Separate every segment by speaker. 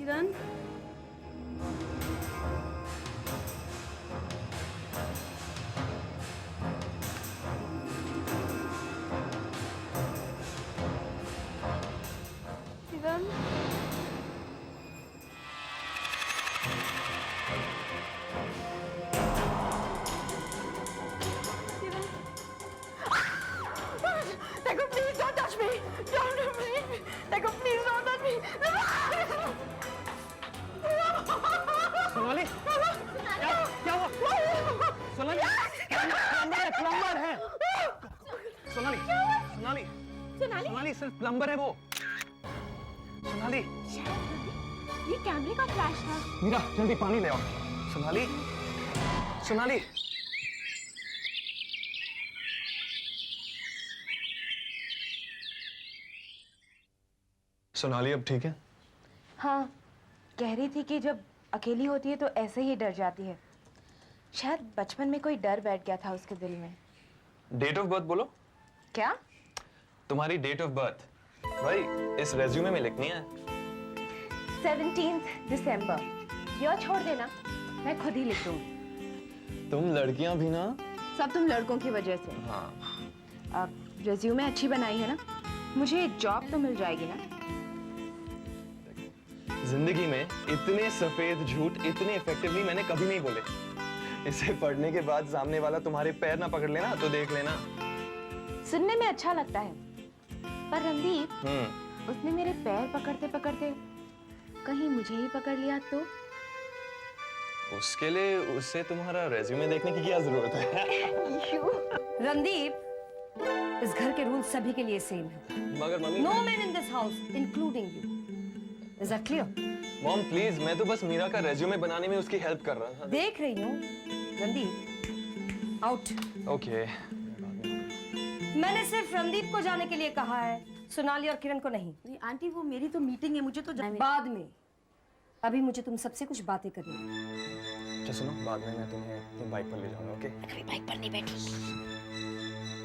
Speaker 1: Kiran, Kiran, Tego, please don't touch me! Don't touch me! Tego, please don't touch me!
Speaker 2: Sonali, क्या हुआ? Sonali, plumber है। सोनाली, सोनाली, सोनाली सिर्फ plumber है वो। सोनाली,
Speaker 1: ये कैमरे का फ्लैश था।
Speaker 2: मीरा जल्दी पानी ले आओ। सोनाली, सोनाली। सोनाली अब ठीक है?
Speaker 3: हाँ, कह रही थी कि जब अकेली होती है तो ऐसे ही डर जाती है। शायद बचपन में कोई डर बैठ गया था उसके दिल में।
Speaker 2: डेट ऑफ बर्थ बोलो।
Speaker 3: क्या?
Speaker 2: तुम्हारी डेट ऑफ बर्थ भाई इस रेज्यूमे में लिखनी है।
Speaker 3: 17 दिसंबर। यह छोड़ देना, मैं खुद ही लिख दूंगी।
Speaker 2: तुम लड़कियां भी ना।
Speaker 3: सब तुम लड़कों की वजह से।
Speaker 2: हाँ।
Speaker 3: अब रेज्यूमे अच्छी बनाई है ना, मुझे जॉब तो मिल जाएगी ना।
Speaker 2: जिंदगी में इतने सफेद झूठ इतने इफेक्टिवली मैंने कभी नहीं बोले। इसे पढ़ने के बाद सामने वाला तुम्हारे पैर ना पकड़ लेना तो देख लेना।
Speaker 3: सुनने में अच्छा लगता है, पर रणदीप उसने मेरे पैर पकड़ते पकड़ते कहीं मुझे ही पकड़ लिया तो?
Speaker 2: उसके लिए उससे तुम्हारा रेज्यूमे देखने की क्या जरूरत है?
Speaker 1: रणदीप, इस घर के रूल सभी के लिए सेम है।
Speaker 2: मगर mummy,
Speaker 1: no man in this house including you. Is that clear?
Speaker 2: Mom please, मैं तो बस मीरा का रेज्यूमे बनाने में उसकी हेल्प कर रहा था।
Speaker 1: देख रही हूँ। रणदीप, आउट।
Speaker 2: ओके।
Speaker 1: मैंने सिर्फ रणदीप को जाने के लिए कहा है, सोनाली और किरण को नहीं।
Speaker 4: नहीं आंटी, वो मेरी तो मीटिंग है, मुझे तो जाना।
Speaker 1: बाद में, अभी मुझे तुम सबसे कुछ बातें करनी है।
Speaker 2: अच्छा सुनो, बाद में मैं तुम्हें बाइक पर ले जाऊंगा। ओके?
Speaker 4: कभी बाइक पर नहीं बैठी।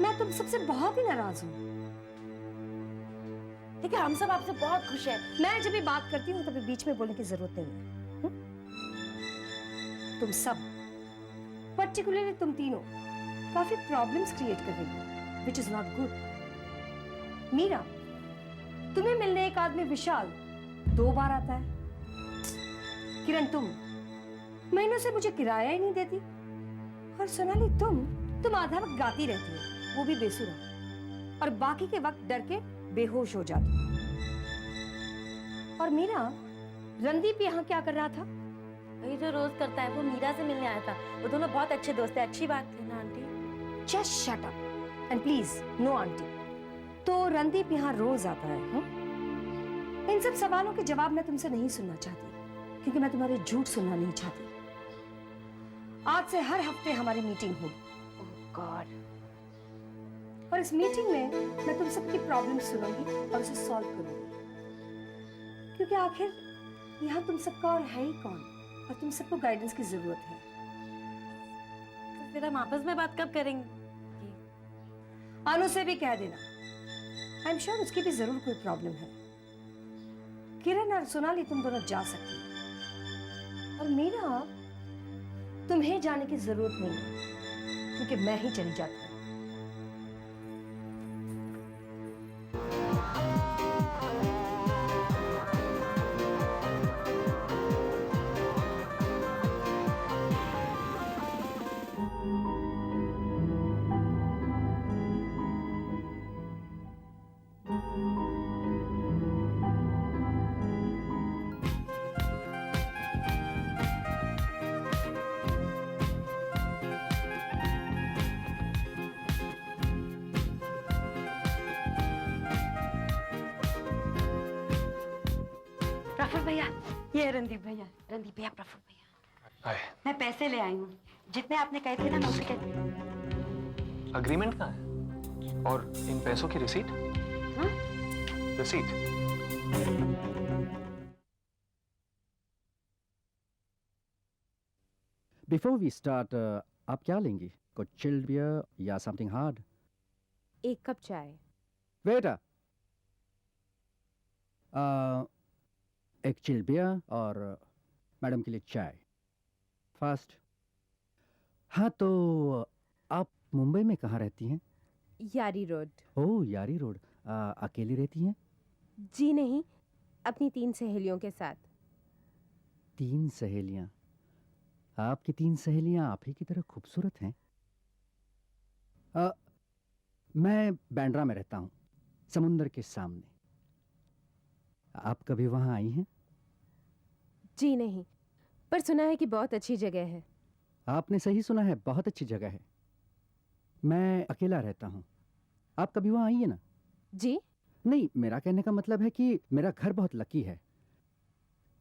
Speaker 1: मैं तुम सबसे बहुत ही नाराज हूँ।
Speaker 4: ठीक है, हम सब आपसे बहुत खुश हैं।
Speaker 1: मैं जब भी बात करती हूँ तभी बीच में बोलने की जरूरत नहीं है। तुम सब, पर्टिकुलरली तुम तीनों, काफी प्रॉब्लम्स क्रिएट कर रही हो, which is not good. Meera, तुम्हें मिलने एक आदमी विशाल 2 बार आता है। किरण, महीनों से मुझे किराया ही नहीं देती। और सोनाली, तुम आधा वक्त गाती रहती हो, वो भी बेसुरा, और बाकी के वक्त डर के बेहोश हो जाती। और मीरा, रणदीप यहाँ क्या कर रहा था?
Speaker 4: वही जो रोज करता है, वो मीरा से मिलने आया था। वो दोनों बहुत अच्छे दोस्त हैं। अच्छी बात थी ना aunty?
Speaker 1: Just shut up and please no aunty. तो रणदीप यहाँ रोज आता है? इन सब सवालों के जवाब मैं तुमसे नहीं सुनना चाहती, क्योंकि मैं तुम्हारे झूठ सुनना नहीं चाहती। आज से हर हफ्ते हमारी मीटिंग होगी।
Speaker 3: ओह गॉड।
Speaker 1: और इस मीटिंग में मैं तुम सबकी प्रॉब्लम सुनूंगी और उसे सॉल्व करूंगी, क्योंकि आखिर यहाँ तुम सबका और है ही कौन, और तुम सबको गाइडेंस की जरूरत है।
Speaker 4: तो फिर हम आपस में बात कब करेंगे?
Speaker 1: अनु से भी कह देना, आई एम श्योर उसकी भी जरूर कोई प्रॉब्लम है। किरण और सोनाली, तुम दोनों जा सकती हो, और मीरा, तुम्हें जाने की जरूरत नहीं है, क्योंकि मैं ही चली जाती हूँ।
Speaker 4: प्रफुल्ल भैया, ये रणदीप भैया। रणदीप भैया, प्रफुल्ल भैया।
Speaker 2: हाय।
Speaker 4: मैं पैसे ले आई हूँ, जितने आपने कहे थे ना, मैं उसे कहती।
Speaker 2: अग्रीमेंट कहाँ है? और इन पैसों की रिसीट?
Speaker 4: हाँ?
Speaker 2: रिसीट?
Speaker 5: Before we start, आप क्या लेंगी? कुछ चिल्ड बियर या समथिंग हार्ड?
Speaker 3: 1 कप चाय।
Speaker 5: Waiter, एक चिल्ड बियर और मैडम के लिए चाय फास्ट। हाँ, तो आप मुंबई में कहाँ रहती हैं?
Speaker 3: यारी रोड।
Speaker 5: ओह, यारी रोड। अकेली रहती हैं?
Speaker 3: जी नहीं, अपनी 3 सहेलियों के साथ।
Speaker 5: 3 सहेलियां? आपकी 3 सहेलियां आप ही की तरह खूबसूरत हैं। मैं बांद्रा में रहता हूँ, समुंदर के सामने। आप कभी वहाँ आई हैं?
Speaker 3: जी नहीं, पर सुना है कि बहुत अच्छी जगह है।
Speaker 5: आपने सही सुना है, बहुत अच्छी जगह है। मैं अकेला रहता हूँ, आप कभी वहाँ आइए ना।
Speaker 3: जी?
Speaker 5: नहीं, मेरा कहने का मतलब है कि मेरा घर बहुत लकी है।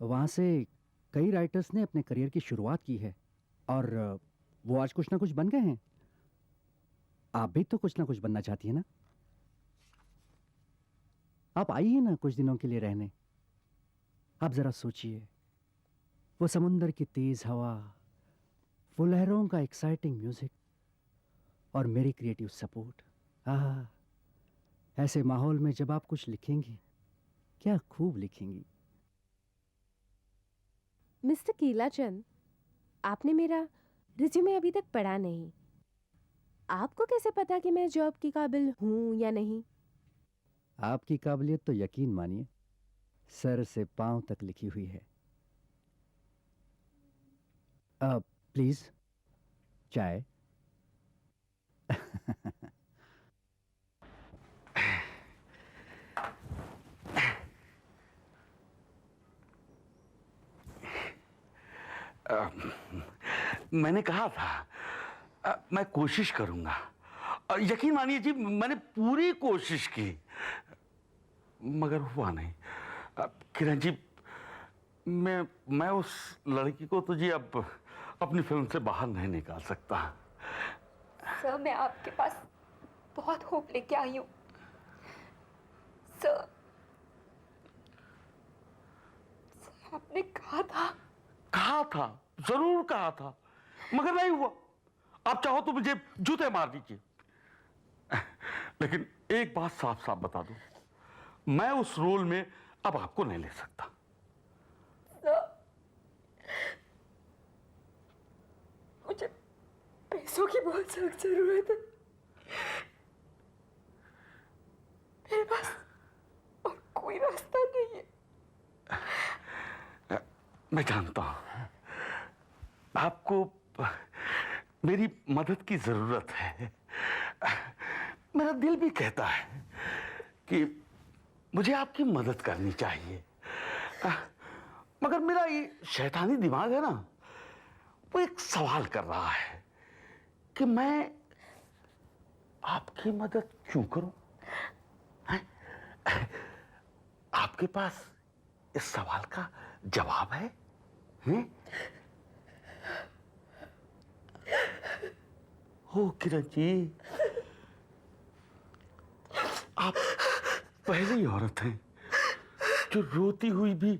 Speaker 5: वहाँ से कई राइटर्स ने अपने करियर की शुरुआत की है और वो आज कुछ ना कुछ बन गए हैं। आप भी तो कुछ ना कुछ बनना चाहती है ना? आप आइए ना कुछ दिनों के लिए रहने। आप जरा सोचिए, वो समुंदर की तेज हवा, वो लहरों का एक्साइटिंग म्यूजिक और मेरी क्रिएटिव सपोर्ट। ऐसे माहौल में जब आप कुछ लिखेंगी, क्या खूब लिखेंगी।
Speaker 3: मिस्टर कीलाचंद, आपने मेरा रिज्यूमे अभी तक पढ़ा नहीं। आपको कैसे पता कि मैं जॉब की काबिल हूं या नहीं?
Speaker 5: आपकी काबिलियत तो यकीन मानिए सर से पांव तक लिखी हुई है। प्लीज चाय।
Speaker 6: मैंने कहा था मैं कोशिश करूंगा। यकीन मानिए जी, मैंने पूरी कोशिश की मगर हुआ नहीं। किरण जी, मैं उस लड़की को तो जी अब अपनी फिल्म से बाहर नहीं निकाल सकता।
Speaker 7: सर, मैं आपके पास बहुत होप लेके आई हूँ सर। आपने कहा था, जरूर कहा था, मगर नहीं हुआ। आप चाहो तो मुझे जूते मार दीजिए, लेकिन एक बात साफ साफ बता दूं, मैं उस रोल में अब आपको नहीं ले सकता। मुझे पैसों की बहुत सख्त जरूरत है। मेरे पास और कोई रास्ता नहीं है।
Speaker 6: मैं जानता हूं आपको मेरी मदद की जरूरत है। मेरा दिल भी कहता है कि मुझे आपकी मदद करनी चाहिए, मगर मेरा ये शैतानी दिमाग है ना, वो एक सवाल कर रहा है कि मैं आपकी मदद क्यों करूं? आपके पास इस सवाल का जवाब है? हो किरण जी, आप पहली औरत हैं जो रोती हुई भी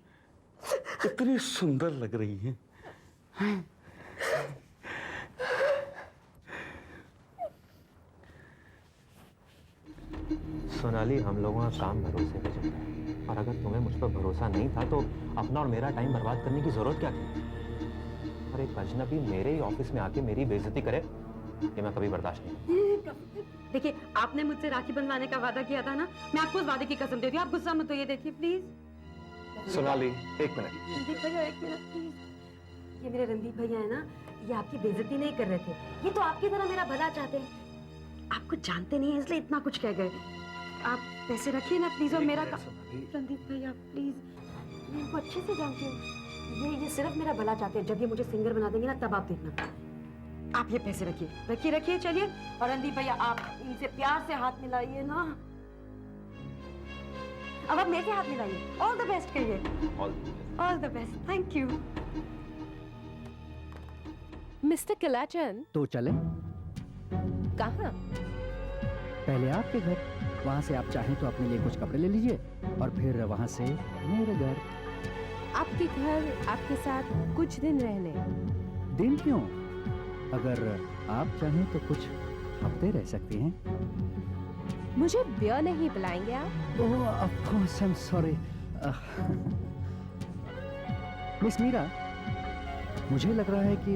Speaker 6: इतनी सुंदर लग रही हैं।
Speaker 8: सोनाली, हम लोगों का काम भरोसे पे चलता है, और अगर तुम्हें मुझ पर भरोसा नहीं था तो अपना और मेरा टाइम बर्बाद करने की जरूरत क्या थी? और एक अजनबी मेरे ही ऑफिस में आके मेरी बेइज्जती करे, ये मैं कभी बर्दाश्त नहीं।
Speaker 4: देखिए, आपने मुझसे राखी बंधवाने का वादा किया था ना, मैं आपको उस वादे की कसम देती हूँ। आप गुस्सा मत होइए, देखिए प्लीज।
Speaker 2: सोनाली, एक मिनट।
Speaker 4: रणदीप भैया, एक मिनट प्लीज। ये मेरे रणदीप भैया है ना, ये आपकी बेइज्जती नहीं कर रहे थे, ये तो आपकी तरह मेरा भला चाहते हैं। आप कुछ जानते नहीं है इसलिए इतना कुछ कह गए। आप पैसे रखिए ना प्लीज, और मेरा रणदीप भैया प्लीज, मैं इनको अच्छे से जानती हूँ, ये सिर्फ मेरा भला चाहते हैं। जब ये मुझे सिंगर बना देंगे ना, तब आप देखना। आप ये पैसे रखिए चलिए। और रणदीप भैया, आप इनसे प्यार से हाथ मिलाइए ना। अब आप मेरे हाथ मिलाइए। ऑल द बेस्ट कहिए। All the best. Thank you.
Speaker 3: Mister Kilachand,
Speaker 5: तो चलें?
Speaker 3: कहाँ?
Speaker 5: पहले आपके घर, वहां से आप चाहें तो अपने लिए कुछ कपड़े ले लीजिए और फिर वहां से मेरे घर।
Speaker 3: आपके घर, आपके साथ कुछ दिन रहने।
Speaker 5: दिन क्यों? अगर आप चाहें तो कुछ हफ्ते रह सकती हैं।
Speaker 3: मुझे बियर नहीं पिलाएंगे आप?
Speaker 5: Oh, of course, I am sorry. Miss Meera, मुझे लग रहा है कि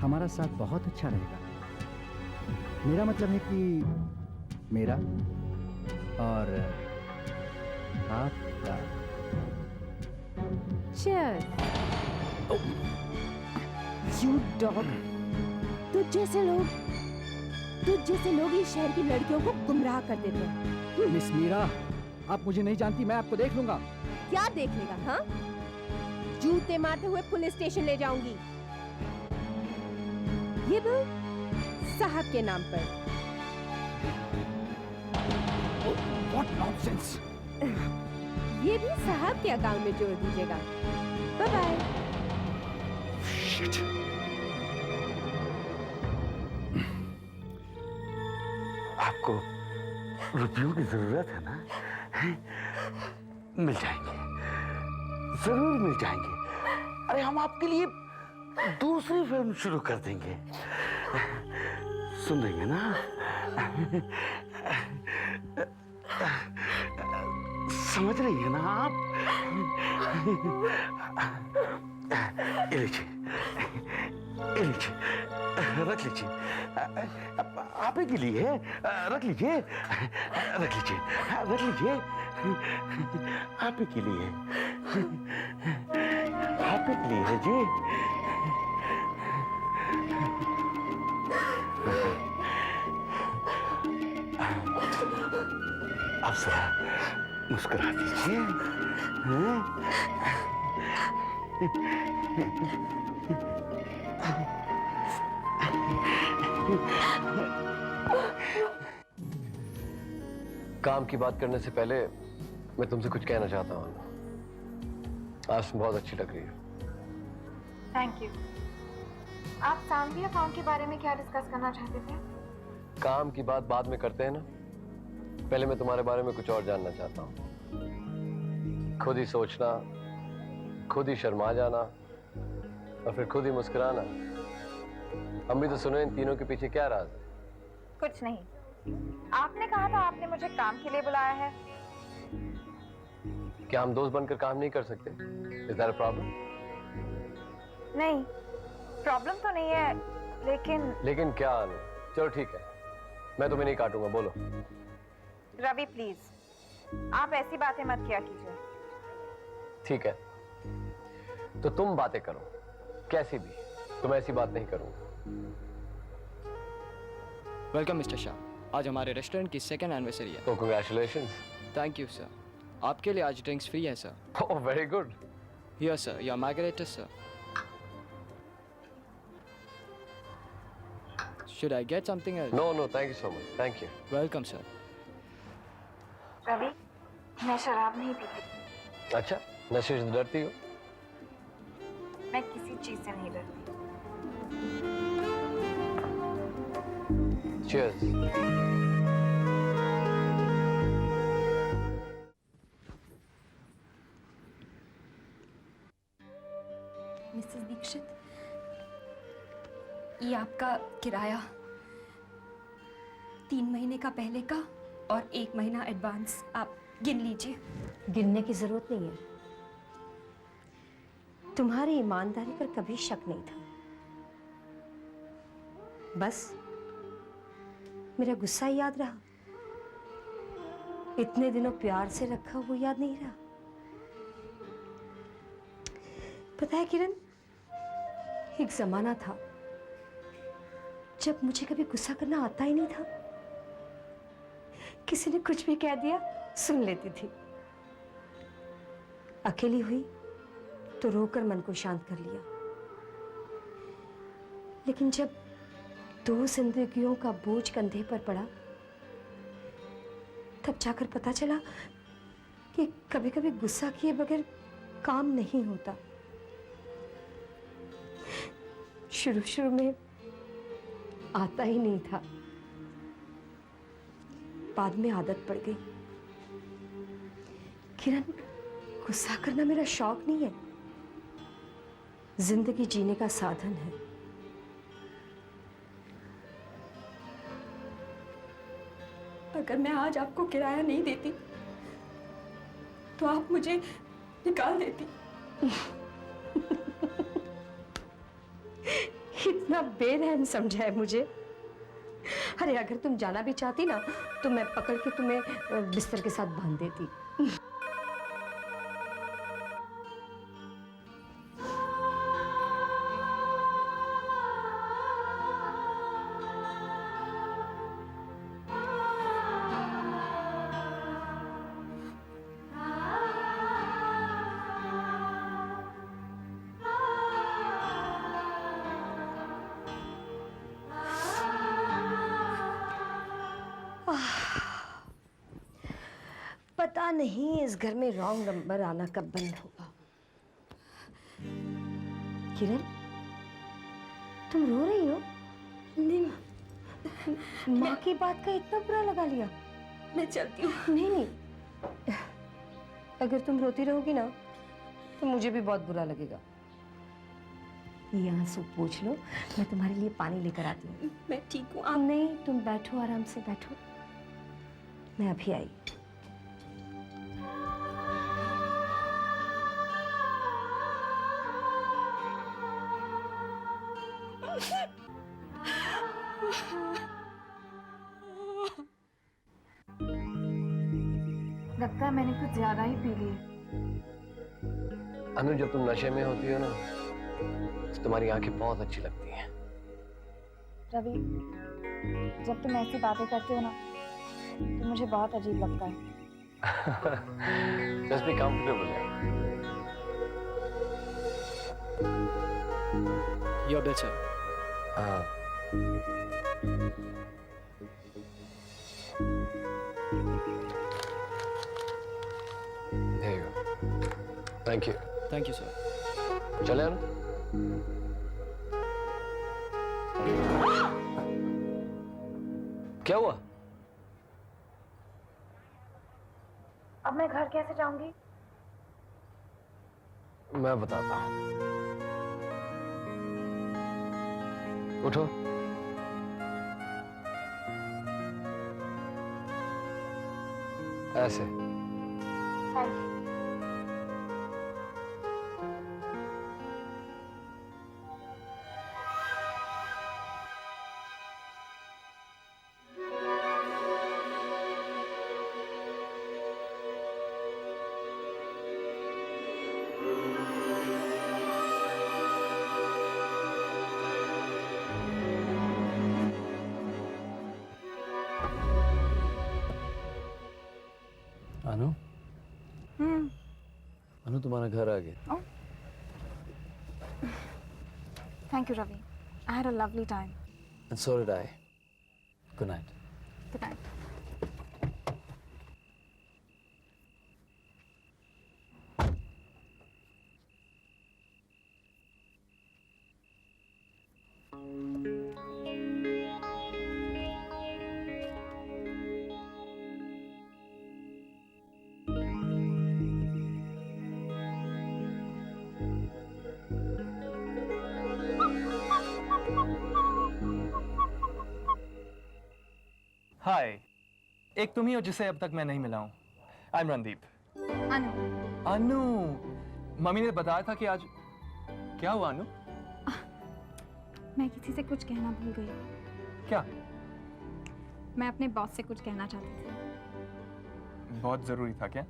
Speaker 5: हमारा साथ बहुत अच्छा रहेगा। मेरा मतलब है कि मेरा और आपका।
Speaker 3: Cheers. You dog. तुझ जैसे लोग इस शहर की लड़कियों को गुमराह कर देते हैं।
Speaker 5: मिस मीरा, आप मुझे नहीं जानती, मैं आपको देख लूंगा।
Speaker 3: क्या देख लेगा? हाँ, जूते मारते हुए पुलिस स्टेशन ले जाऊंगी। ये बिल साहब के नाम पर।
Speaker 5: What nonsense!
Speaker 3: ये भी साहब के अकाउंट में जोड़ दीजिएगा। Bye bye.
Speaker 5: Shit!
Speaker 6: आपको रुपयों की जरूरत है ना? हैं? मिल जाएंगे, जरूर मिल जाएंगे। अरे हम आपके लिए दूसरी फिल्म शुरू कर देंगे, सुन रही है ना? समझ रही है ना आप? ये लीजिए, ये लीजिए, रख लीजिए। आप ही के लिए है, रख लीजिए, रख लीजिए, रख लीजिए। आप ही के लिए, आप ही के लिए है जी। आप जरा मुस्कुरा दीजिए। हैं?
Speaker 9: काम की बात करने से पहले मैं तुमसे कुछ कहना चाहता हूँ। आज तुम बहुत अच्छी लग रही हो।
Speaker 10: Thank you. आप सांवी अकाउंट के बारे में क्या डिस्कस करना चाहते थे?
Speaker 9: काम की बात बाद में करते हैं ना, पहले मैं तुम्हारे बारे में कुछ और जानना चाहता हूँ। खुद ही सोचना, खुद ही शर्मा जाना और फिर खुद ही मुस्कुराना। हम भी तो सुने इन तीनों के पीछे क्या राज है?
Speaker 10: कुछ नहीं। आपने कहा था आपने मुझे काम के लिए बुलाया है।
Speaker 9: क्या हम दोस्त बनकर काम नहीं कर सकते? Is that a problem?
Speaker 10: नहीं, प्रॉब्लम तो नहीं है,
Speaker 9: लेकिन क्या अनु? चलो ठीक है, मैं तुम्हें नहीं काटूंगा, बोलो।
Speaker 10: रवि प्लीज, आप ऐसी बातें मत किया कीजिए।
Speaker 9: ठीक है, तो तुम बातें करो कैसी भी, तुम ऐसी बात नहीं करूंगा।
Speaker 11: वेलकम मिस्टर शाह, आज हमारे रेस्टोरेंट की सेकेंड एनिवर्सरी है।
Speaker 9: तो कांग्रेचुलेशंस।
Speaker 11: Thank you sir. आपके लिए आज ड्रिंक्स फ्री है sir.
Speaker 9: Oh very good.
Speaker 11: Here sir, your margarita sir. Should I get something else?
Speaker 9: No, no, thank you so much. Thank you.
Speaker 11: Welcome sir.
Speaker 10: Ravi, मैं शराब नहीं पीती।
Speaker 9: अच्छा, नशे से डरती हो?
Speaker 10: मैं किसी चीज से नहीं डरती।
Speaker 9: Cheers.
Speaker 1: मिसेस दीक्षित, ये आपका किराया 3 महीने का पहले का और 1 महीना एडवांस आप गिन लीजिए।
Speaker 4: गिनने की जरूरत नहीं है। तुम्हारी ईमानदारी पर कभी शक नहीं था। बस मेरा गुस्सा याद रहा, इतने दिनों प्यार से रखा वो याद नहीं रहा। पता है किरण, एक जमाना था जब मुझे कभी गुस्सा करना आता ही नहीं था। किसी ने कुछ भी कह दिया सुन लेती थी। अकेली हुई तो रोकर मन को शांत कर लिया। लेकिन जब 2 जिंदगियों का बोझ कंधे पर पड़ा, तब जाकर पता चला कि कभी कभी गुस्सा किए बगैर काम नहीं होता। शुरू शुरू में आता ही नहीं था, बाद में आदत पड़ गई। किरण, गुस्सा करना मेरा शौक नहीं है, जिंदगी जीने का साधन है।
Speaker 1: अगर मैं आज आपको किराया नहीं देती तो आप मुझे निकाल देती। इतना बेरहम समझा है मुझे। अरे अगर तुम जाना भी चाहती ना तो मैं पकड़ के तुम्हें बिस्तर के साथ बांध देती। पता नहीं इस घर में रॉन्ग नंबर आना कब बंद होगा। किरण, तुम रो रही हो? नहीं, माँ की बात का इतना बुरा लगा लिया।
Speaker 4: मैं चलती हूँ।
Speaker 1: नहीं नहीं, अगर तुम रोती रहोगी ना तो मुझे भी बहुत बुरा लगेगा। ये आंसू पोंछ लो, मैं तुम्हारे लिए पानी लेकर आती हूँ।
Speaker 4: मैं ठीक हूँ।
Speaker 1: आप नहीं, तुम बैठो, आराम से बैठो, मैं अभी आई।
Speaker 10: लगता है मैंने कुछ ज्यादा ही पी ली।
Speaker 9: अनु, जब तुम नशे में होती हो ना तो तुम्हारी आंखें बहुत अच्छी लगती हैं।
Speaker 10: रवि, जब तुम ऐसी बातें करते हो ना तो मुझे बहुत अजीब लगता है।
Speaker 9: Just be comfortable.
Speaker 11: Your bill, sir.
Speaker 9: हाँ। There you go. Thank you.
Speaker 11: Thank you, sir.
Speaker 9: चले अनु? क्या हुआ?
Speaker 10: अब मैं घर कैसे जाऊंगी?
Speaker 9: मैं बताता हूँ। उठो। ऐसे। अनु, अनु तुम्हारा घर आ गया।
Speaker 10: Thank you, Ravi. I had a lovely time.
Speaker 9: And so did I. Good night.
Speaker 10: Good night.
Speaker 2: हाय, एक तुम ही हो जिसे अब तक मैं नहीं मिला हूँ। I am Randeep.
Speaker 10: Anu,
Speaker 2: Anu, mummy ने बताया था कि आज क्या हुआ अनु?
Speaker 10: मैं किसी से कुछ कहना भूल गई।
Speaker 2: क्या?
Speaker 10: मैं अपने बॉस से कुछ कहना चाहती थी।
Speaker 2: बहुत जरूरी था क्या?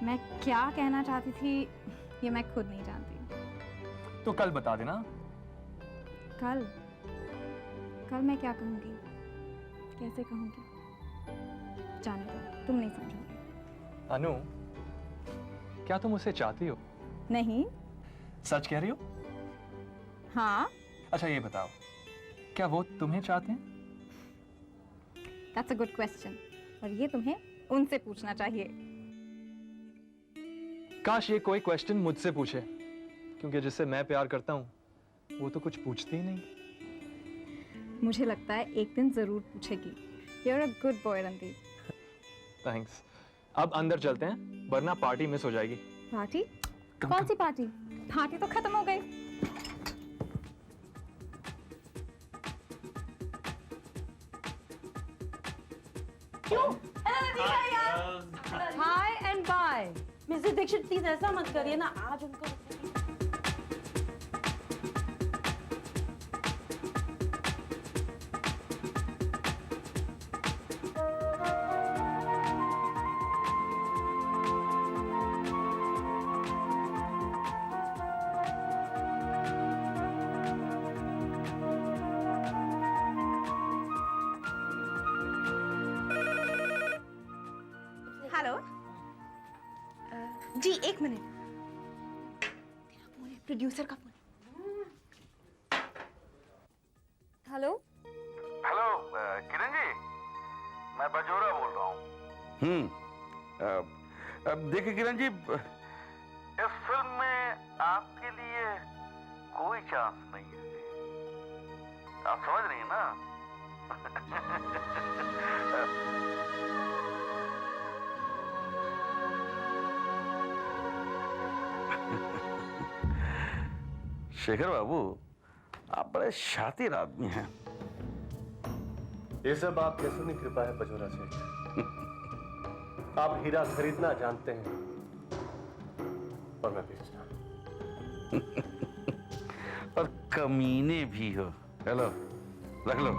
Speaker 10: मैं क्या कहना चाहती थी ये मैं खुद नहीं जानती।
Speaker 2: तो कल बता देना।
Speaker 10: कल मैं क्या कहूँगी, कैसे कहूँगी, जाने दो, तुम नहीं समझोगे।
Speaker 2: अनु, क्या तुम उसे चाहती हो?
Speaker 10: नहीं।
Speaker 2: सच कह रही हो?
Speaker 10: हाँ।
Speaker 2: अच्छा ये बताओ, क्या वो तुम्हें चाहते हैं?
Speaker 10: That's a good question. और ये तुम्हें उनसे पूछना चाहिए।
Speaker 2: काश ये कोई क्वेश्चन मुझसे पूछे, क्योंकि जिससे मैं प्यार करता हूँ वो तो कुछ पूछती ही नहीं।
Speaker 10: मुझे लगता है एक दिन जरूर पूछेगी। You're a good boy, Randeep.
Speaker 2: Thanks. अब अंदर चलते हैं, वरना पार्टी मिस हो जाएगी।
Speaker 10: पार्टी? कौन सी पार्टी? पार्टी तो खत्म हो गई।
Speaker 1: Hi and bye.
Speaker 4: Mrs Dikshit please ऐसा मत करिए ना, आज उनको
Speaker 12: हेलो जी एक मिनट, तेरा फोन है, प्रोड्यूसर का phone.
Speaker 1: Hello
Speaker 6: hello Kiran ji, मैं बजोरा बोल रहा हूँ। देखिए किरण जी, इस फिल्म में आपके लिए कोई चांस नहीं है, आप समझ रही हैं ना? शेखर बाबू, आप बड़े शातिर आदमी हैं।
Speaker 9: ये सब आप कैसे कृपा है बजोरा से। आप हीरा खरीदना जानते हैं और मैं बेचना।
Speaker 6: और कमीने भी हो। हेलो, रख लो।